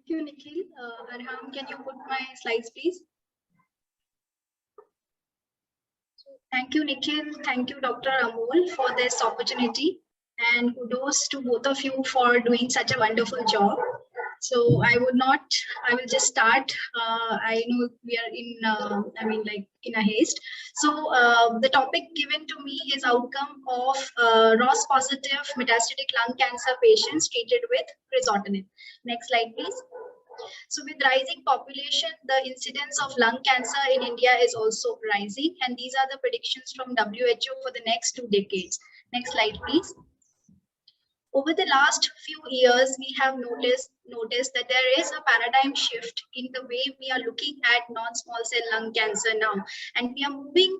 you, Nikhil. Arham, can you put my slides, please? Thank you, Nikhil. Thank you, Dr. Amol, for this opportunity. And kudos to both of you for doing such a wonderful job. So I will just start. I know we are in a haste. So the topic given to me is outcome of ROS positive metastatic lung cancer patients treated with crizotinib. Next slide, please. So with rising population, the incidence of lung cancer in India is also rising. And these are the predictions from WHO for the next 2 decades. Next slide, please. Over the last few years, we have noticed that there is a paradigm shift in the way we are looking at non-small cell lung cancer now. And we are moving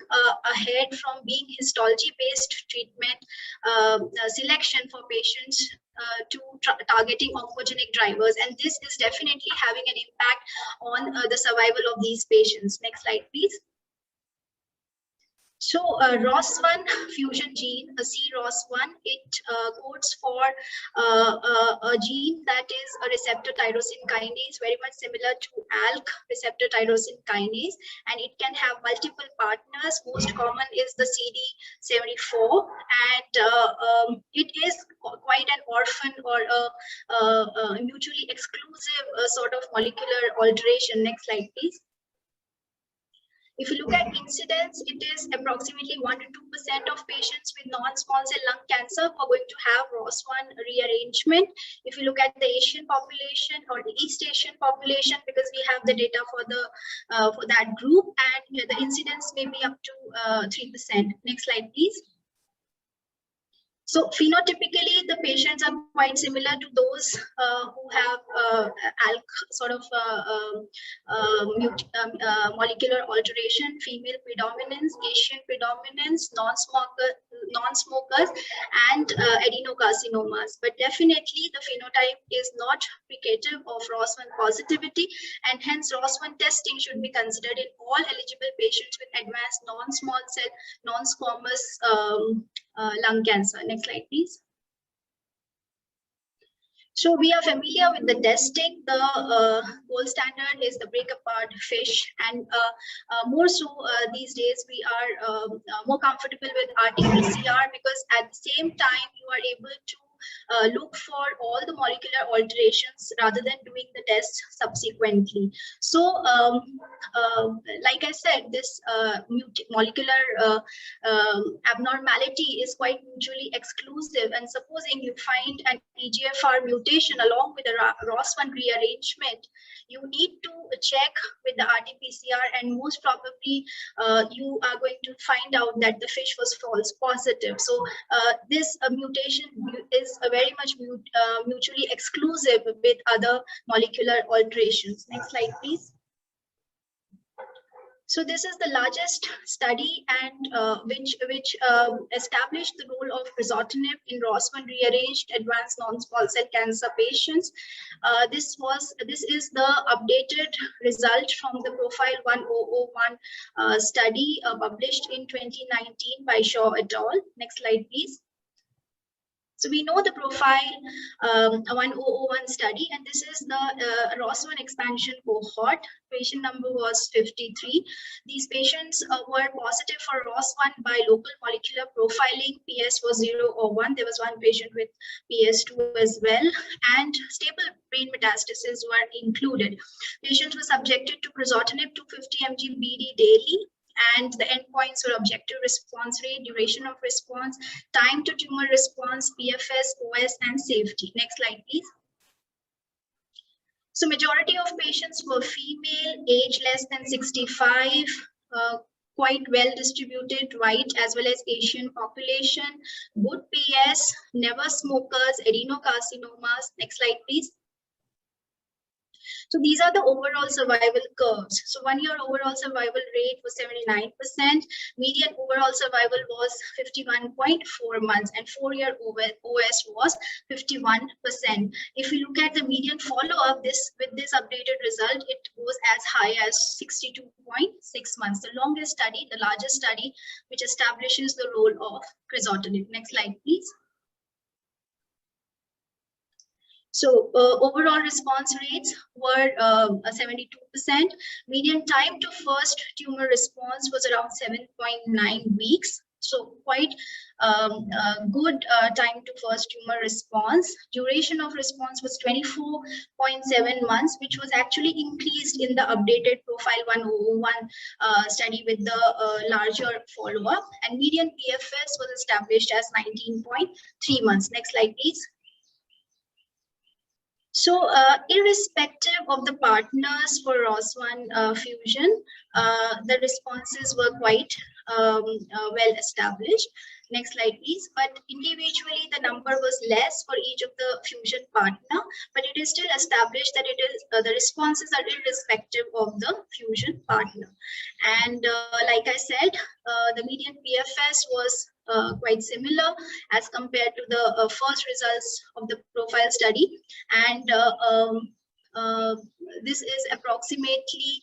ahead from being histology-based treatment selection for patients to targeting oncogenic drivers. And this is definitely having an impact on the survival of these patients. Next slide, please. So ROS1 fusion gene, CROS1, it codes for a gene that is a receptor tyrosine kinase, very much similar to ALK receptor tyrosine kinase, and it can have multiple partners. Most common is the CD74, and it is quite an orphan or a mutually exclusive sort of molecular alteration. Next slide, please. If you look at incidence, it is approximately 1 to 2% of patients with non-small cell lung cancer who are going to have ROS1 rearrangement. If you look at the Asian population or the East Asian population, because we have the data for that group, and the incidence may be up to 3%. Next slide, please. So phenotypically, the patients are quite similar to those who have ALK sort of molecular alteration, female predominance, Asian predominance, non-smokers, and adenocarcinomas. But definitely the phenotype is not indicative of ROS1 positivity, and hence ROS1 testing should be considered in all eligible patients with advanced non-small cell, non-squamous lung cancer. Next slide, please. So we are familiar with the testing. The gold standard is the break apart FISH, and more so these days we are more comfortable with RT-PCR, because at the same time you are able to look for all the molecular alterations rather than doing the test subsequently. So like I said, this molecular abnormality is quite mutually exclusive, and supposing you find an EGFR mutation along with a ROS1 rearrangement, you need to check with the RT-PCR, and most probably you are going to find out that the FISH was false positive. So this mutation is very much mutually exclusive with other molecular alterations. Next slide, please. So this is the largest study, and which established the role of crizotinib in ROS1 rearranged advanced non-small cell cancer patients. This is the updated result from the Profile 1001 study published in 2019 by Shaw et al. Next slide, please. So we know the Profile 1001 study, and this is the ROS1 expansion cohort. Patient number was 53. These patients were positive for ROS1 by local molecular profiling. PS was 0 or 1. There was one patient with PS2 as well, and stable brain metastases were included. Patients were subjected to crizotinib 250 mg BD daily, and the endpoints were objective response rate, duration of response, time to tumor response, PFS, OS, and safety. Next slide, please. So majority of patients were female, age less than 65, quite well distributed, white as well as Asian population, good PS, never smokers, adenocarcinomas. Next slide, please. So these are the overall survival curves. So 1 year overall survival rate was 79%. Median overall survival was 51.4 months, and 4-year OS was 51%. If we look at the median follow-up, with this updated result, it goes as high as 62.6 months. The longest study, the largest study, which establishes the role of crizotinib. Next slide, please. So overall response rates were 72%. Median time to first tumor response was around 7.9 weeks. So quite good time to first tumor response. Duration of response was 24.7 months, which was actually increased in the updated Profile 1001 study with the larger follow-up. And median PFS was established as 19.3 months. Next slide, please. So irrespective of the partners for ROS1 fusion, the responses were quite well established. Next slide, please. But individually, the number was less for each of the fusion partner, but it is still established that it is the responses are irrespective of the fusion partner. And like I said, the median PFS was quite similar as compared to the first results of the profile study, and this is approximately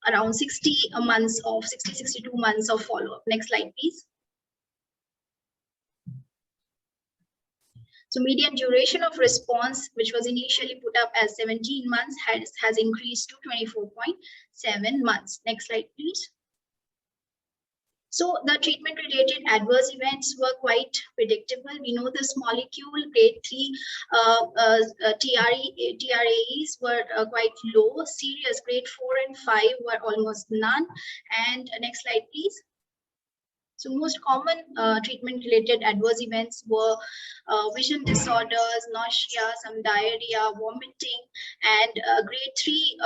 around 62 months of follow-up. Next slide, please. So median duration of response, which was initially put up as 17 months, has increased to 24.7 months. Next slide, please. So the treatment-related adverse events were quite predictable. We know this molecule, grade 3 TRAEs were quite low. Serious grade 4 and 5 were almost none. And next slide, please. So most common treatment-related adverse events were vision disorders, nausea, some diarrhea, vomiting, and grade 3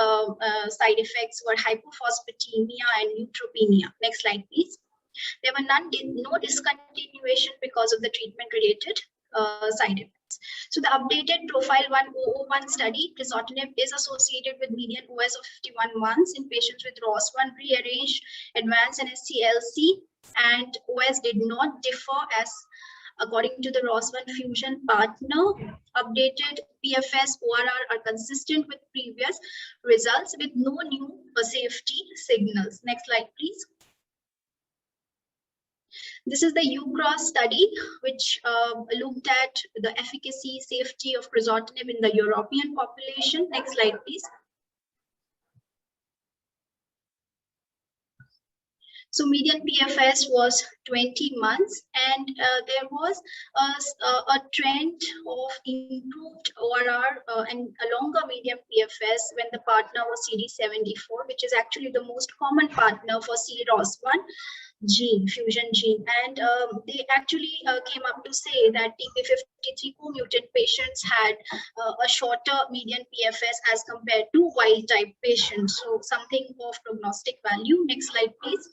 side effects were hypophosphatemia and neutropenia. Next slide, please. There were no discontinuation because of the treatment-related side effects. So the updated Profile 1001 study, crizotinib is associated with median OS of 51 months in patients with ROS1 rearranged advanced NSCLC, and OS did not differ as according to the ROS1 fusion partner. Updated PFS, ORR are consistent with previous results with no new safety signals. Next slide, please. This is the UCROSS study, which looked at the efficacy, safety of crizotinib in the European population. Next slide, please. So median PFS was 20 months, and there was a trend of improved ORR and a longer median PFS when the partner was CD74, which is actually the most common partner for CROS1 gene, fusion gene. And they actually came up to say that TP53 co-mutant patients had a shorter median PFS as compared to wild type patients. So something of prognostic value. Next slide, please.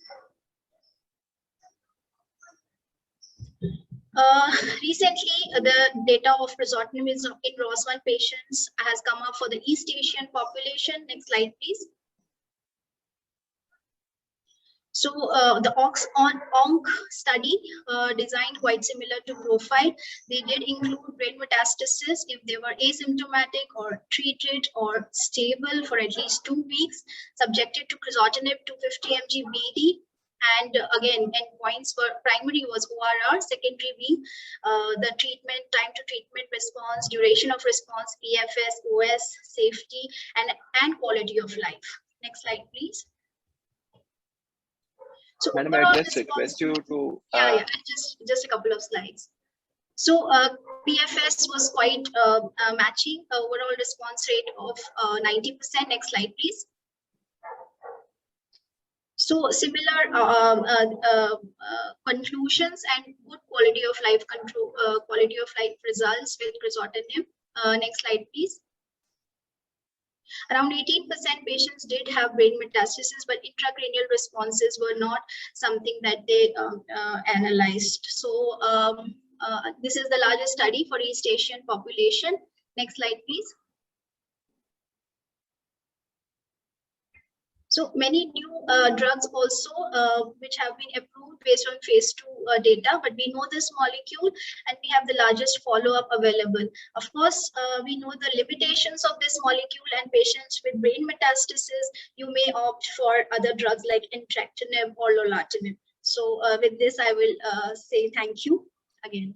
Recently, the data of crizotinib in ROS1 patients has come up for the East Asian population. Next slide, please. So the ONC study designed quite similar to Profile. They did include brain metastasis if they were asymptomatic or treated or stable for at least 2 weeks, subjected to crizotinib 250 mg BD. And again, endpoints were primary was ORR, secondary being the treatment, time to treatment response, duration of response, PFS, OS, safety, and quality of life. Next slide, please. So Madam, I just request you to just a couple of slides. So PFS was quite matching, overall response rate of 90%. Next slide, please. So similar conclusions and good quality of life results with crizotinib. Next slide, please. Around 18% patients did have brain metastasis, but intracranial responses were not something that they analyzed. So this is the largest study for East Asian population. Next slide, please. So many new drugs also which have been approved based on phase 2 data, but we know this molecule and we have the largest follow-up available. Of course, we know the limitations of this molecule, and patients with brain metastasis, you may opt for other drugs like entrectinib or lorlatinib. So with this, I will say thank you again.